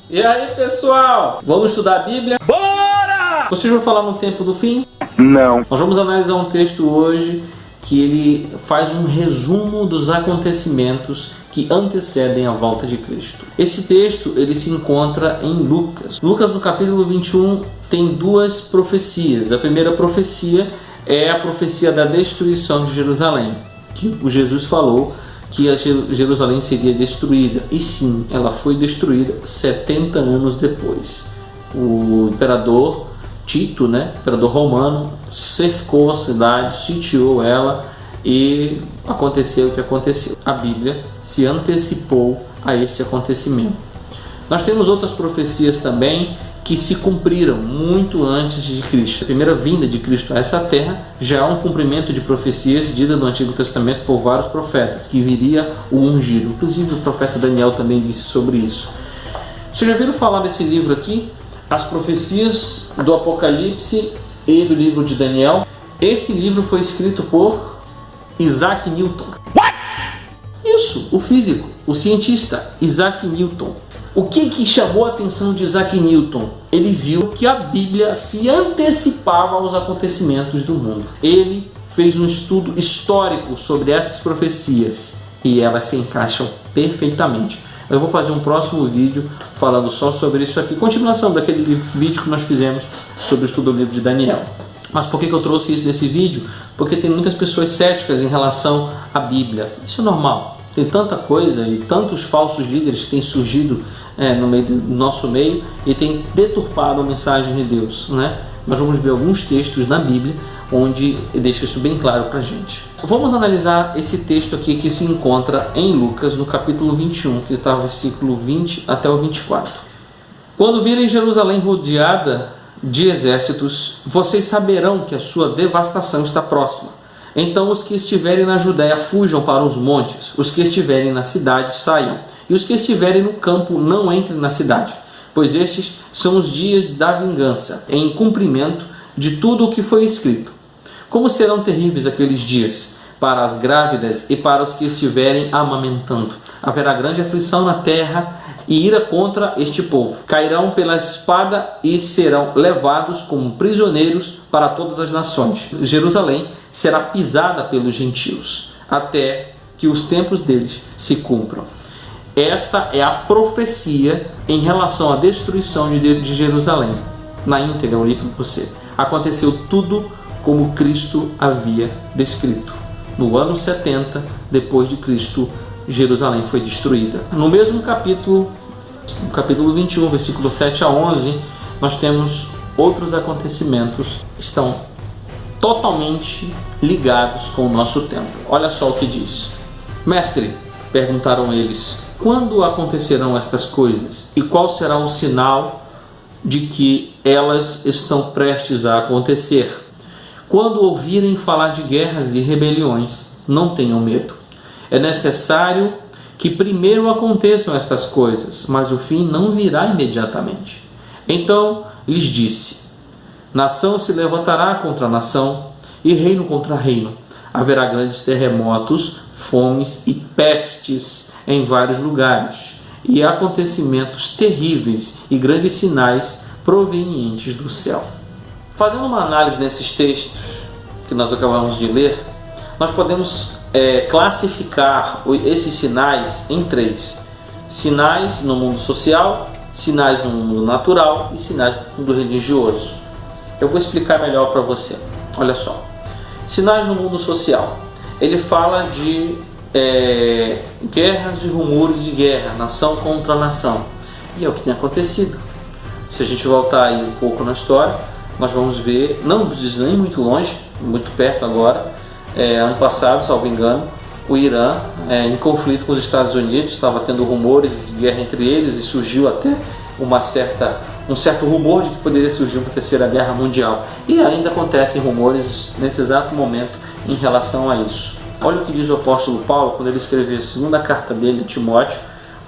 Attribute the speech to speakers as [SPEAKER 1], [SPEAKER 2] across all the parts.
[SPEAKER 1] E aí, pessoal? Vamos estudar a Bíblia? Bora! Vocês vão falar no tempo do fim?
[SPEAKER 2] Não.
[SPEAKER 1] Nós vamos analisar um texto hoje que ele faz um resumo dos acontecimentos que antecedem a volta de Cristo. Esse texto ele se encontra em Lucas. Lucas, no capítulo 21, tem duas profecias. A primeira profecia é a profecia da destruição de Jerusalém, que o Jesus falou que a Jerusalém seria destruída. E sim, ela foi destruída 70 anos depois. O imperador Tito, imperador romano, cercou a cidade, sitiou ela e aconteceu o que aconteceu. A Bíblia se antecipou a este acontecimento. Nós temos outras profecias também que se cumpriram muito antes de Cristo. A primeira vinda de Cristo a essa terra já é um cumprimento de profecias ditas no Antigo Testamento por vários profetas, que viria o ungido. Inclusive o profeta Daniel também disse sobre isso. Vocês já viram falar desse livro aqui? As profecias do Apocalipse e do livro de Daniel. Esse livro foi escrito por Isaac Newton. What? Isso, o físico, o cientista Isaac Newton. O que chamou a atenção de Isaac Newton? Ele viu que a Bíblia se antecipava aos acontecimentos do mundo. Ele fez um estudo histórico sobre essas profecias e elas se encaixam perfeitamente. Eu vou fazer um próximo vídeo falando só sobre isso aqui, continuação daquele vídeo que nós fizemos sobre o estudo do livro de Daniel. Mas por que eu trouxe isso nesse vídeo? Porque tem muitas pessoas céticas em relação à Bíblia. Isso é normal. Tem tanta coisa e tantos falsos líderes que têm surgido no nosso meio e têm deturpado a mensagem de Deus, Nós vamos ver alguns textos na Bíblia onde deixa isso bem claro para a gente. Vamos analisar esse texto aqui que se encontra em Lucas, no capítulo 21, que está no versículo 20 até o 24. Quando virem Jerusalém rodeada de exércitos, vocês saberão que a sua devastação está próxima. Então os que estiverem na Judéia fujam para os montes, os que estiverem na cidade saiam, e os que estiverem no campo não entrem na cidade, pois estes são os dias da vingança, em cumprimento de tudo o que foi escrito. Como serão terríveis aqueles dias para as grávidas e para os que estiverem amamentando. Haverá grande aflição na terra e ira contra este povo. Cairão pela espada e serão levados como prisioneiros para todas as nações. Jerusalém será pisada pelos gentios, até que os tempos deles se cumpram. Esta é a profecia em relação à destruição de Jerusalém. Na íntegra, eu li para você. Aconteceu tudo como Cristo havia descrito. No ano 70, depois de Cristo, Jerusalém foi destruída. No mesmo capítulo, no capítulo 21, versículo 7 a 11, nós temos outros acontecimentos que estão totalmente ligados com o nosso tempo. Olha só o que diz. Mestre, perguntaram eles, quando acontecerão estas coisas? E qual será o sinal de que elas estão prestes a acontecer? Quando ouvirem falar de guerras e rebeliões, não tenham medo. É necessário que primeiro aconteçam estas coisas, mas o fim não virá imediatamente. Então lhes disse, nação se levantará contra nação e reino contra reino. Haverá grandes terremotos, fomes e pestes em vários lugares, e acontecimentos terríveis e grandes sinais provenientes do céu. Fazendo uma análise desses textos que nós acabamos de ler, nós podemos classificar esses sinais em três: sinais no mundo social, sinais no mundo natural e sinais no mundo religioso. Eu vou explicar melhor para você. Olha só, sinais no mundo social. Ele fala de guerras e rumores de guerra, nação contra nação, e é o que tem acontecido. Se a gente voltar aí um pouco na história, nós vamos ver, não nem muito longe, muito perto agora, ano passado, salvo engano, o Irã, em conflito com os Estados Unidos, estava tendo rumores de guerra entre eles e surgiu até um certo rumor de que poderia surgir uma terceira guerra mundial. E ainda acontecem rumores nesse exato momento em relação a isso. Olha o que diz o apóstolo Paulo quando ele escreveu a segunda carta dele a Timóteo,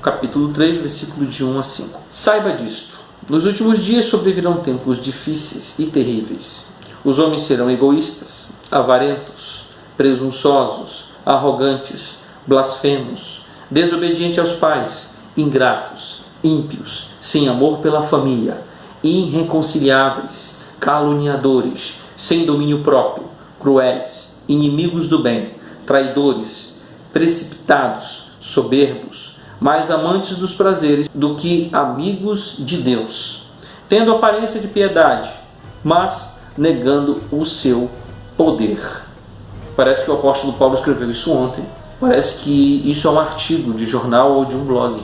[SPEAKER 1] capítulo 3, versículo de 1 a 5. Saiba disto, nos últimos dias sobrevirão tempos difíceis e terríveis. Os homens serão egoístas, avarentos, presunçosos, arrogantes, blasfemos, desobedientes aos pais, ingratos, ímpios, sem amor pela família, irreconciliáveis, caluniadores, sem domínio próprio, cruéis, inimigos do bem, traidores, precipitados, soberbos, mais amantes dos prazeres do que amigos de Deus, tendo aparência de piedade, mas negando o seu poder. Parece que o apóstolo Paulo escreveu isso ontem. Parece que isso é um artigo de jornal ou de um blog.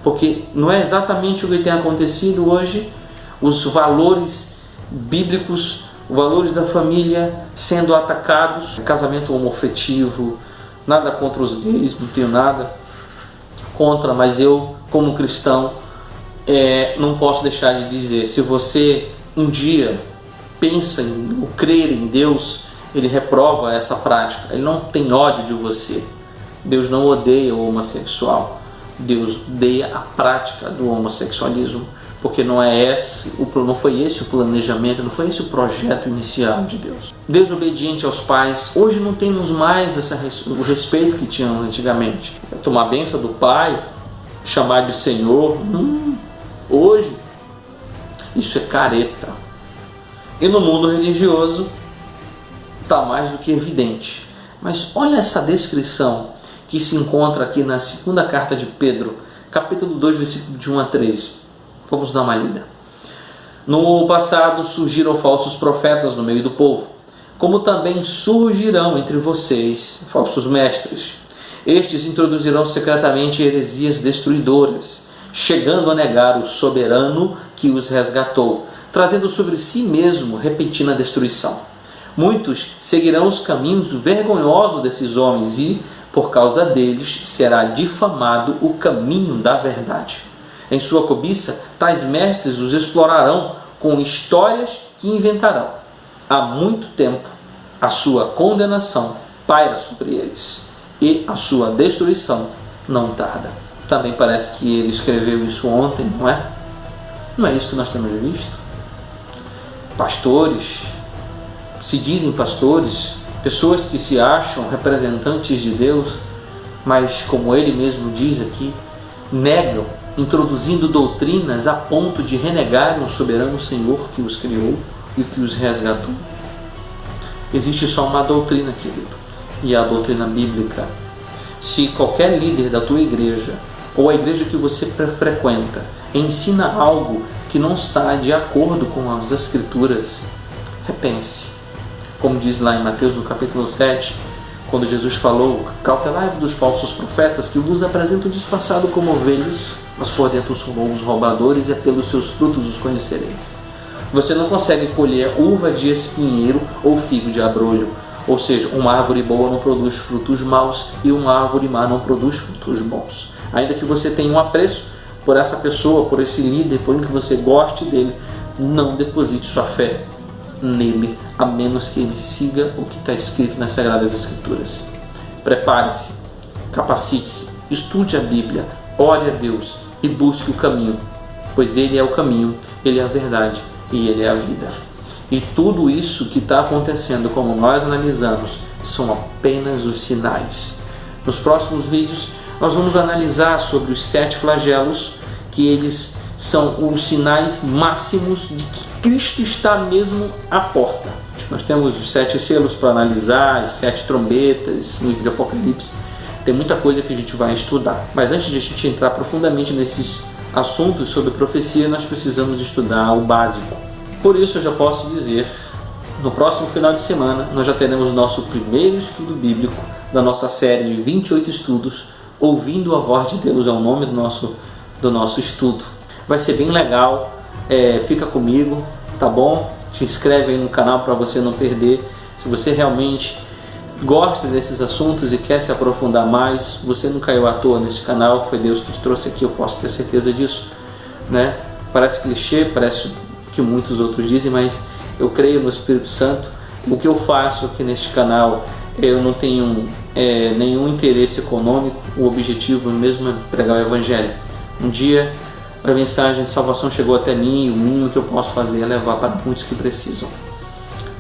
[SPEAKER 1] Porque não é exatamente o que tem acontecido hoje. Os valores bíblicos, os valores da família sendo atacados. Casamento homoafetivo, nada contra os gays, não tenho nada contra, mas eu, como cristão, não posso deixar de dizer, se você um dia pensa ou crer em Deus, Ele reprova essa prática, Ele não tem ódio de você. Deus não odeia o homossexual, Deus odeia a prática do homossexualismo, porque não foi esse o planejamento, não foi esse o projeto inicial de Deus. Desobediente aos pais, hoje não temos mais o respeito que tínhamos antigamente. Tomar a bênção do pai, chamar de Senhor, hoje isso é careta. E no mundo religioso está mais do que evidente. Mas olha essa descrição que se encontra aqui na segunda carta de Pedro, capítulo 2, versículo de 1 a 3. Vamos dar uma lida. No passado surgiram falsos profetas no meio do povo, como também surgirão entre vocês falsos mestres. Estes introduzirão secretamente heresias destruidoras, chegando a negar o soberano que os resgatou, trazendo sobre si mesmo repentina destruição. Muitos seguirão os caminhos vergonhosos desses homens e, por causa deles, será difamado o caminho da verdade. Em sua cobiça, tais mestres os explorarão com histórias que inventarão. Há muito tempo, a sua condenação paira sobre eles e a sua destruição não tarda. Também parece que ele escreveu isso ontem, não é? Não é isso que nós temos visto? Pastores, se dizem pastores, pessoas que se acham representantes de Deus, mas como ele mesmo diz aqui, negam, introduzindo doutrinas a ponto de renegarem o soberano Senhor que os criou e que os resgatou. Existe só uma doutrina, querido, e é a doutrina bíblica. Se qualquer líder da tua igreja ou a igreja que você frequenta ensina algo que não está de acordo com as Escrituras, repense. Como diz lá em Mateus no capítulo 7, quando Jesus falou: cautelai-vos dos falsos profetas que vos apresentam disfarçado como ovelhas, mas por dentro são os roubadores, e pelos seus frutos os conhecereis. Você não consegue colher uva de espinheiro ou figo de abrolho. Ou seja, uma árvore boa não produz frutos maus e uma árvore má não produz frutos bons. Ainda que você tenha um apreço por essa pessoa, por esse líder, por que você goste dele, não deposite sua fé nele, a menos que ele siga o que está escrito nas Sagradas Escrituras. Prepare-se, capacite-se, estude a Bíblia, ore a Deus e busque o caminho, pois Ele é o caminho, Ele é a verdade e Ele é a vida. E tudo isso que está acontecendo, como nós analisamos, são apenas os sinais. Nos próximos vídeos, nós vamos analisar sobre os 7 flagelos, que eles são os sinais máximos de que Cristo está mesmo à porta. Nós temos os 7 selos para analisar, as 7 trombetas no livro de Apocalipse. Tem muita coisa que a gente vai estudar. Mas antes de a gente entrar profundamente nesses assuntos sobre profecia, nós precisamos estudar o básico. Por isso eu já posso dizer, no próximo final de semana, nós já teremos nosso primeiro estudo bíblico da nossa série de 28 estudos. Ouvindo a voz de Deus é o nome do nosso estudo. Vai ser bem legal, fica comigo, tá bom? Te inscreve aí no canal para você não perder. Se você realmente gosta desses assuntos e quer se aprofundar mais, você não caiu à toa nesse canal, foi Deus que te trouxe aqui, eu posso ter certeza disso, né? Parece clichê, parece que muitos outros dizem, mas eu creio no Espírito Santo. O que eu faço aqui neste canal, eu não tenho nenhum interesse econômico, o objetivo mesmo é pregar o Evangelho. Um dia a mensagem de salvação chegou até mim e o mínimo que eu posso fazer é levar para muitos que precisam.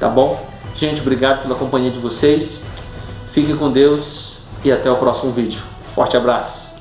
[SPEAKER 1] Tá bom? Gente, obrigado pela companhia de vocês. Fiquem com Deus e até o próximo vídeo. Forte abraço!